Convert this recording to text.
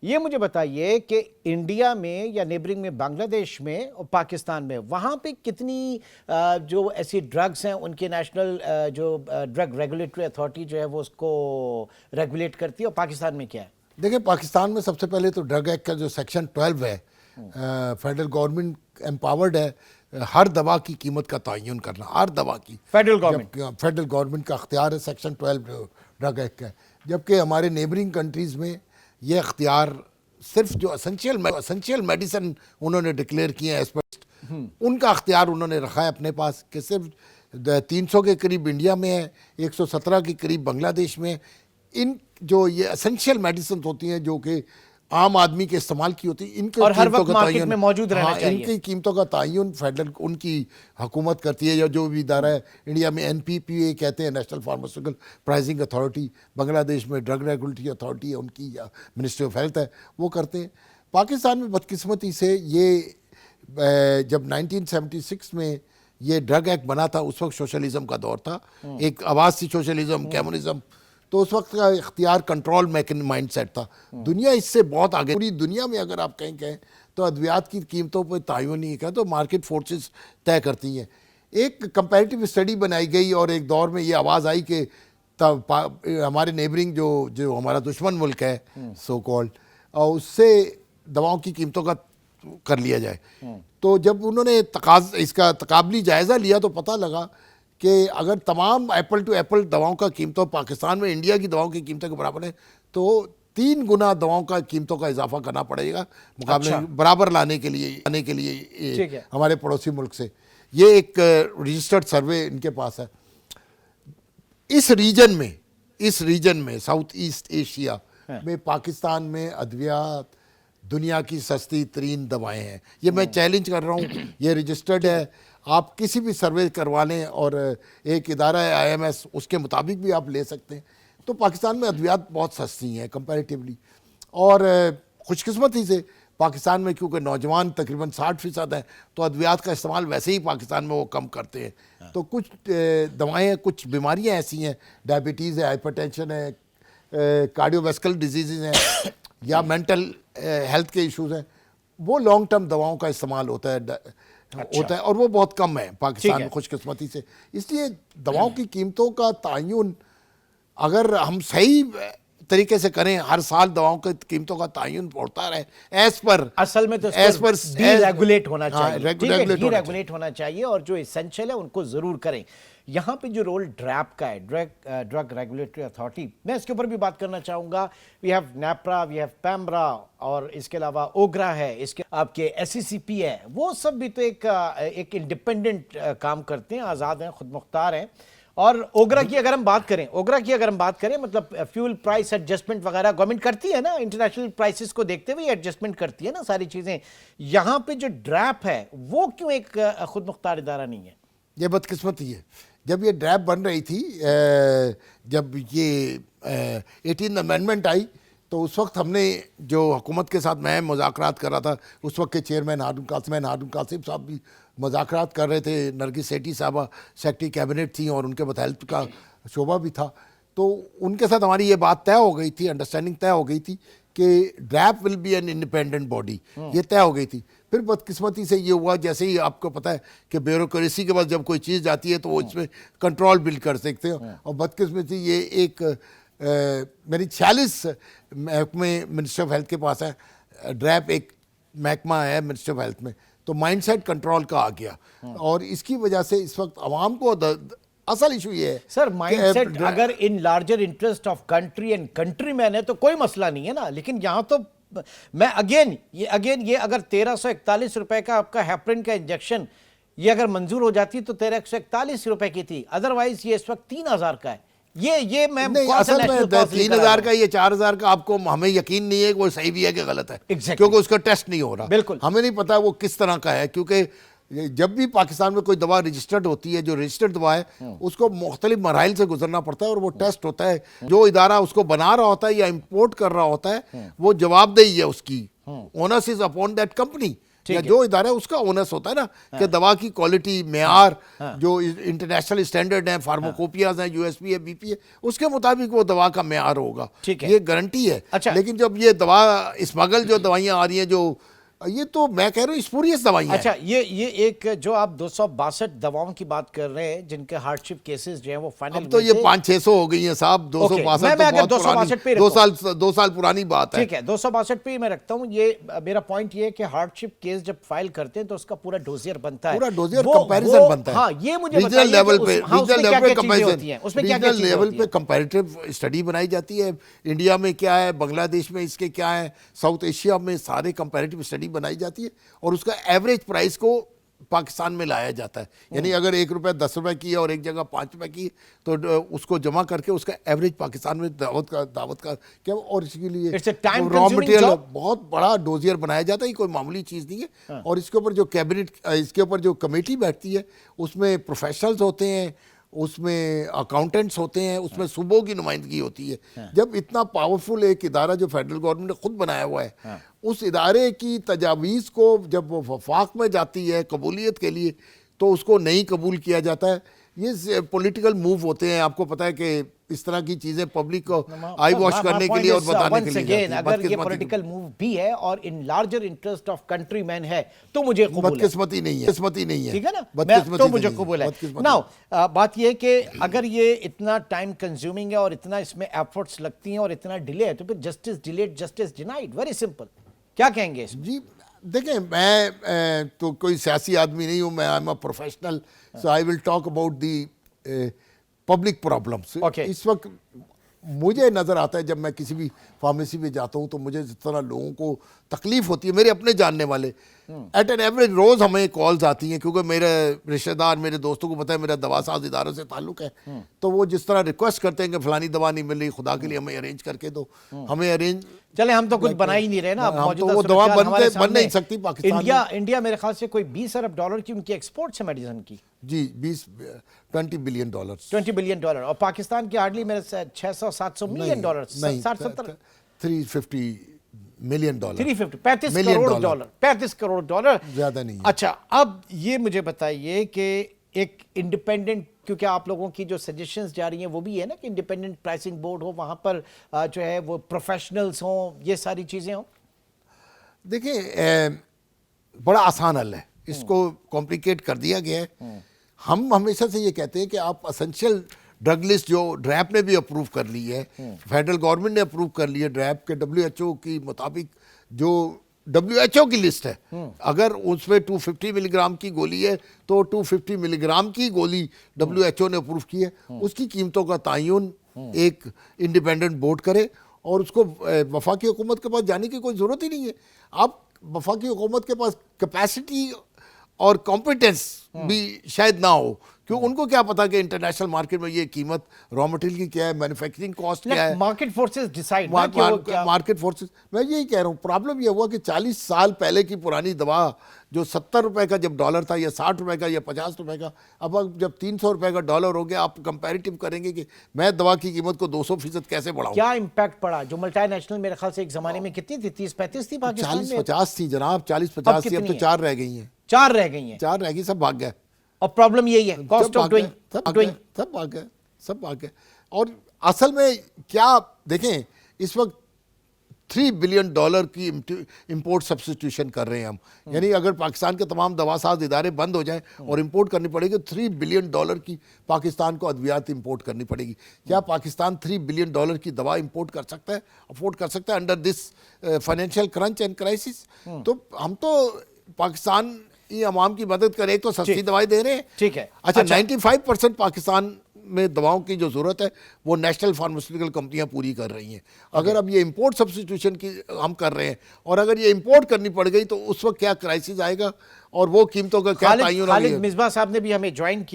ये मुझे बताइए कि इंडिया में या नेबरिंग में बांग्लादेश में और पाकिस्तान में वहाँ पे कितनी जो ऐसी ड्रग्स हैं उनके नेशनल जो ड्रग रेगुलेटरी अथॉरिटी जो है वो उसको रेगुलेट करती है, और पाकिस्तान में क्या है? देखिए, पाकिस्तान में सबसे पहले तो ड्रग एक्ट का जो सेक्शन 12 है, फेडरल गवर्नमेंट एम्पावर्ड है हर दवा की कीमत का तयन करना, हर दवा की फेडरल गवर्नमेंट फेडरल गवर्नमेंट का अख्तियार है, सेक्शन 12 ड्रग एक्ट का है। जबकि हमारे नेबरिंग कंट्रीज़ में ये अख्तियार सिर्फ जो असेंशियल मेडिसिन उन्होंने डिक्लेयर किए हैं उनका अख्तियार उन्होंने रखा है अपने पास, कि सिर्फ 300 के करीब इंडिया में है, 117 के करीब बांग्लादेश में। इन जो ये असेंशियल मेडिसिन होती हैं जो कि आम आदमी के इस्तेमाल की होती है, इनके और हर कीमतों वक्त का मार्केट में मौजूद रहना चाहिए। इनकी कीमतों का तयन फेडरल उनकी हुकूमत करती है, या जो भी इदारा है इंडिया में NPPA कहते हैं, national pharmaceutical pricing authority, Bangladesh में ड्रग रेगुलेटरी अथॉरिटी है उनकी, या मिनिस्ट्री ऑफ हेल्थ है, वो करते हैं। पाकिस्तान में बदकिस्मती से ये जब 1976 में ये ड्रग एक्ट बना था, उस वक्त सोशलिज्म का दौर था, एक आवाज़ थी सोशलिज्म, कम्युनिज्म, तो उस वक्त का इख्तियार कंट्रोल माइंड सेट था। दुनिया इससे बहुत आगे, पूरी दुनिया में अगर आप कहें तो अद्वियात की कीमतों पर तयन नहीं है, तो मार्केट फोर्सेस तय करती हैं। एक कंपैरेटिव स्टडी बनाई गई और एक दौर में ये आवाज़ आई कि हमारे नेबरिंग जो हमारा दुश्मन मुल्क है सो कॉल्ड, और उससे दवाओं की कीमतों का कर लिया जाए। तो जब उन्होंने इसका तकाबली जायज़ा लिया तो पता लगा कि अगर तमाम एप्पल टू एप्पल दवाओं का कीमतों पाकिस्तान में इंडिया की दवाओं की कीमतों के बराबर है, तो 3 गुना दवाओं का कीमतों का इजाफा करना पड़ेगा मुकाबले बराबर लाने के लिए हमारे पड़ोसी मुल्क से। ये एक रजिस्टर्ड सर्वे इनके पास है। इस रीजन में साउथ ईस्ट एशिया में पाकिस्तान में अद्वियात दुनिया की सस्ती तरीन दवाएं हैं। ये मैं चैलेंज कर रहा हूँ, ये रजिस्टर्ड है, आप किसी भी सर्वे करवा लें और एक इदारा है IMS, उसके मुताबिक भी आप ले सकते हैं। तो पाकिस्तान में अद्वियात बहुत सस्ती हैं कंपैरेटिवली, और खुशकिस्मती से पाकिस्तान में क्योंकि नौजवान तकरीबन 60% हैं, तो अद्वियात का इस्तेमाल वैसे ही पाकिस्तान में वो कम करते हैं। तो कुछ दवाएँ, कुछ बीमारियाँ ऐसी हैं, डायबिटीज़ है, हाइपरटेंशन है, कार्डियोवैस्कुलर डिजीज़ हैं, या मेंटल हेल्थ के इश्यूज़ हैं, वो लॉन्ग टर्म दवाओं का इस्तेमाल होता है और वो बहुत कम है पाकिस्तान में खुशकिस्मती से। इसलिए दवाओं की कीमतों का तयन अगर हम सही तरीके से करें, हर साल दवाओं की कीमतों का तयन बढ़ता रहे एज पर, असल में तो रेगुलेट होना चाहिए, रेगुलेट होना चाहिए, और जो एसेंशियल है उनको जरूर करें। यहाँ पे जो रोल ड्रैप का है, ड्रग रेगुलेटरी अथॉरिटी, मैं इसके ऊपर भी बात करना चाहूँगा। वी हैव नैप्रा, वी हैव पैम्ब्रा, और इसके अलावा ओग्रा है, इसके आपके SECP है, वो सब भी तो एक इंडिपेंडेंट काम करते हैं, आज़ाद हैं, खुद मुख्तार हैं। और ओग्रा की अगर हम बात करें मतलब फ्यूल प्राइस एडजस्टमेंट वगैरह गवर्नमेंट करती है ना, इंटरनेशनल प्राइसेस को देखते हुए एडजस्टमेंट करती है ना सारी चीज़ें। यहाँ पे जो ड्रैप है वो क्यों एक खुद मुख्तार इदारा नहीं है? ये बदकिस्मती है। जब ये ड्रैप बन रही थी, जब ये 18th अमेंडमेंट आई, तो उस वक्त हमने जो हुकूमत के साथ मैं मुज़ाकरात कर रहा था, उस वक्त के चेयरमैन हारून कासिम साहब भी मुज़ाकरात कर रहे थे, नरगिस सेठी साहबा सेक्रेटरी कैबिनेट थी और उनके बाद हेल्थ का शोबा भी था। तो उनके साथ हमारी ये बात तय हो गई थी, अंडरस्टैंडिंग तय हो गई थी कि DRAP will be an independent body, ये तय हो गई थी। फिर बदकिस्मती से ये हुआ, जैसे ही आपको पता है कि ब्यूरोक्रेसी के पास जब कोई चीज़ जाती है तो वो इसमें कंट्रोल बिल्ड कर सकते हैं, और बदकिस्मती ये एक मेरी 46 महकमे मिनिस्ट्री ऑफ हेल्थ के पास है, ड्रैप एक महकमा है मिनिस्ट्री ऑफ हेल्थ में, तो माइंडसेट कंट्रोल का आ गया। और इसकी वजह से इस वक्त आवाम को असल इशू ये है सर, माइंडसेट अगर in larger interest of country and country man है तो कोई मसला नहीं है ना, लेकिन यहाँ तो मैं अगेन ये अगर 1341 रुपए का आपका हेपरिन का इंजेक्शन ये अगर मंजूर हो जाती तो 1341 रुपए की थी, अदरवाइज ये इस वक्त 3000 का है। ये मैं असल में 3000 का, ये 4000 का, आपको हमें यकीन नहीं है कि वो सही भी है कि गलत है, क्योंकि उसका टेस्ट नहीं हो रहा। बिल्कुल हमें नहीं पता वो किस तरह का है, क्योंकि जब भी पाकिस्तान में कोई दवा रजिस्टर्ड होती है, जो रजिस्टर्ड दवा है उसको मुख्तलिफ मराइल से गुजरना पड़ता है और वो टेस्ट होता है। जो इदारा उसको बना रहा होता है या इम्पोर्ट कर रहा होता है वो जवाबदेही है उसकी, onus is upon that company या जो इदारा है उसका ओनस होता है ना कि दवा की क्वालिटी, मेयार, जो इंटरनेशनल स्टैंडर्ड है, फार्माकोपियाज हैं, यूएसपी है, बीपी है, उसके मुताबिक वो दवा का मेयार होगा, ये गारंटी है। अच्छा। लेकिन जब ये दवा स्मगल जो दवाइयाँ आ रही हैं, जो ये तो मैं कह रहा हूँ स्पूरियस दवाइयाँ। अच्छा, ये एक जो आप 262 दवाओं की बात कर रहे हैं जिनके हार्डशिप केसेस जो हैं वो फाइनल, अब तो ये 500-600 हो गई हैं साहब। 262 दो साल पुरानी बात है। ठीक है, 262 पे मैं रखता हूँ। ये मेरा पॉइंट ये है कि हार्डशिप केस जब फाइल करते हैं तो उसका पूरा डोजियर बनता है, पूरा डोजियर कंपैरिजन बनता है। हाँ, ये मुझे रीजनल लेवल पे, रीजनल लेवल पे कंपैरिजन, उसमें क्या-क्या चीजें लेवल होती पे हैं? कंपैरेटिव स्टडी बनाई जाती है। इंडिया में क्या है, बांग्लादेश में इसके क्या है, साउथ एशिया में सारे कंपैरेटिव स्टडी बनाई जाती है और उसका एवरेज प्राइस को पाकिस्तान में लाया जाता है। यानी अगर 1 रुपया 10 रुपए की है और एक जगह 5 रुपए की, तो उसको जमा करके उसका एवरेज पाकिस्तान में दावत का क्या, और इसके लिए रॉ मटेरियल बहुत बड़ा डोजियर बनाया जाता है। ये कोई मामूली चीज़ नहीं है। और इसके ऊपर जो कैबिनेट, इसके ऊपर जो कमेटी बैठती है उसमें प्रोफेशनल्स होते हैं, उसमें अकाउंटेंट्स होते हैं, उसमें सूबों की नुमाइंदगी होती है। जब इतना पावरफुल एक इदारा जो फेडरल गवर्नमेंट ने खुद बनाया हुआ है, उस इदारे की तजावीज़ को जब वो वफाक में जाती है कबूलियत के लिए, तो उसको नहीं कबूल किया जाता है। ये पॉलिटिकल मूव होते हैं। आपको पता है कि इस तरह की चीजें पब्लिक को आई वॉश करने के लिए और बताने के लिए, अगर ये पॉलिटिकल मूव भी है और in larger interest of country man है तो मुझे बदकिस्मती नहीं है, किस्मती नहीं है, ठीक है ना, तो मुझे कबूल है। नाउ बात ये है कि अगर ये इतना टाइम कंज्यूमिंग है और इतना इसमें एफर्ट्स लगती हैं और इतना डिले है, तो फिर justice delayed justice denied, very simple. क्या कहेंगे जी? देखें, मैं तो कोई सियासी आदमी नहीं हूँ, मैं I am a professional, so I will talk about the public problems. इस वक्त मुझे नज़र आता है, जब मैं किसी भी फार्मेसी में जाता हूँ, तो मुझे जिस तरह लोगों को तकलीफ होती है, मेरे अपने जानने वाले, एट एन एवरेज रोज़ हमें कॉल्स आती हैं, क्योंकि मेरे रिश्तेदार, मेरे दोस्तों को पता है मेरा दवा साज इदारों से ताल्लुक़ है, तो वो जिस तरह रिक्वेस्ट करते हैं कि फलानी दवा नहीं मिल रही, खुदा के लिए हमें अरेंज करके दो, हमें अरेंज। चले, हम तो कुछ बना ही नहीं रहे ना, हम तो वो दवा बन नहीं सकती पाकिस्तान में। इंडिया मेरे ख्याल से कोई 20 अरब डॉलर की उनकी एक्सपोर्ट है मेडिसिन की। जी, 20 बिलियन डॉलर, 20 बिलियन डॉलर, और पाकिस्तान की हार्डली मेरे 600-700 million dollar, 350 million dollar, 35 crore dollar, 35 crore dollar, ज्यादा नहीं है। अच्छा, अब ये मुझे बताइए कि एक इंडिपेंडेंट, क्योंकि आप लोगों की जो सजेशंस जा रही हैं वो भी है ना कि इंडिपेंडेंट प्राइसिंग बोर्ड हो, वहां पर जो है वो प्रोफेशनल्स हों, ये सारी चीजें हों। देखिए, बड़ा आसान हल है, इसको कॉम्प्लिकेट कर दिया गया है। हम हमेशा से ये कहते हैं कि आप असेंशियल ड्रग लिस्ट जो ड्रैप ने भी अप्रूव कर ली है, फेडरल गवर्नमेंट ने अप्रूव कर ली है, ड्रैप के WHO की मुताबिक जो WHO की लिस्ट है, अगर उसमें 250 मिलीग्राम की गोली है तो 250 मिलीग्राम की गोली WHO ने अप्रूव की है। उसकी कीमतों का तयन एक इंडिपेंडेंट बोर्ड करे और उसको वफाकी हुकूमत के पास जाने की कोई ज़रूरत ही नहीं है। आप वफाकी हुकूमत के पास कैपेसिटी और कॉम्पिटेंस भी शायद ना हो, क्यों, उनको क्या पता कि इंटरनेशनल मार्केट में ये कीमत रॉ मटेरियल की क्या है, मैन्युफैक्चरिंग कॉस्ट क्या है। Market forces decide, market forces. मैं यही कह रहा हूँ, प्रॉब्लम ये हुआ कि 40 साल पहले की पुरानी दवा जो 70 रुपए का जब डॉलर था, या 60 रुपए का, या 50 रुपए का, अब जब 300 रुपए का डॉलर हो गया, आप कंपैरेटिव करेंगे कि मैं दवा की कीमत को 200% कैसे बढ़ाऊं। क्या इंपैक्ट पड़ा? जो मल्टीनेशनल मेरे ख्याल से एक जमाने में कितनी थी, 30-35 थी पाकिस्तान में, 40-50 थी जनाब, 40-50 थी, अब तो 4 रह गई हैं। 4 रह गई हैं, 4 रह गई, सब भाग गए। और प्रॉब्लम यही है, कॉस्ट ऑफ डूइंग, सब भाग गए। और असल में क्या, देखें, इस वक्त $3 बिलियन की इंपोर्ट सब्स्टिट्यूशन कर रहे हैं हम। यानी अगर पाकिस्तान के तमाम दवासाज इदारे बंद हो जाएं और इंपोर्ट करनी पड़ेगी, $3 बिलियन की पाकिस्तान को अद्वियात इंपोर्ट करनी पड़ेगी। क्या पाकिस्तान $3 बिलियन की दवा इंपोर्ट कर सकता है, अफोर्ड कर सकता है under this financial crunch and crisis? तो हम तो पाकिस्तान ये अवाम की मदद करें, तो सस्ती दवाई दे रहे हैं, ठीक है। अच्छा, 95% पाकिस्तान में दवाओं की जो ज़रूरत है वो नेशनल फार्मास्यूटिकल कंपनियां पूरी कर रही हैं। अगर अब ये इंपोर्ट सब्स्टिट्यूशन की हम कर रहे हैं और अगर ये इंपोर्ट करनी पड़ गई, तो उस वक्त क्या क्राइसिस आएगा और वो कीमतों का क्या तयन होगा। खालिद मिसबा साहब ने भी हमें ज्वाइन किया।